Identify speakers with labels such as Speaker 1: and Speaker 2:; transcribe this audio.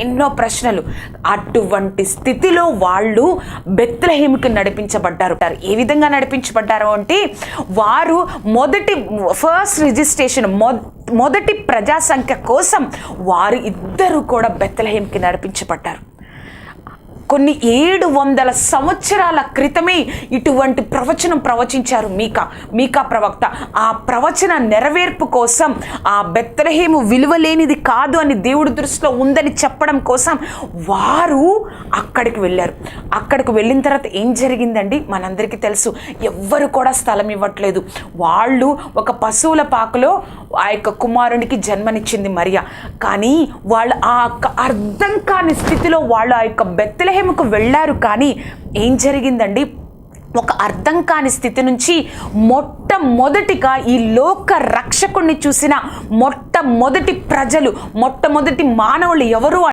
Speaker 1: ఎన్నో ప్రశ్నలు. అటువంటి స్థితిలో వాళ్ళు బెత్లెహేముకి నడిపించబడ్డారు. ఏ విధంగా నడిపించబడ్డారు అంటే, వారు ఫస్ట్ రిజిస్ట్రేషన్ మొదటి ప్రజా సంఖ్య కోసం వారు ఇద్దరు కూడా బెత్లెహేముకి నడిపించబడ్డారు. కొన్ని 700 సంవత్సరాల క్రితమే ఇటువంటి ప్రవచనం ప్రవచించారు మీకా ప్రవక్త. ఆ ప్రవచన నెరవేర్పు కోసం ఆ బెత్లెహేము విలువలేనిది కాదు అని దేవుడి దృష్టిలో ఉందని చెప్పడం కోసం వారు అక్కడికి వెళ్ళారు. అక్కడికి వెళ్ళిన తర్వాత ఏం జరిగిందండి మనందరికీ తెలుసు. ఎవ్వరు కూడా స్థలం ఇవ్వట్లేదు. వాళ్ళు ఒక పశువుల పాకలో ఆ యొక్క కుమారునికి జన్మనిచ్చింది మరియా. కానీ వాళ్ళు ఆ అర్థం కాని స్థితిలో వాళ్ళు ఆ యొక్క బెత్లెహేముకు వెళ్ళారు. కానీ ఏం జరిగిందండి, ఒక అర్థం కాని స్థితి నుంచి మొట్టమొదటిగా ఈ లోక రక్షకుణ్ణి చూసిన మొట్టమొదటి మానవులు ఎవరు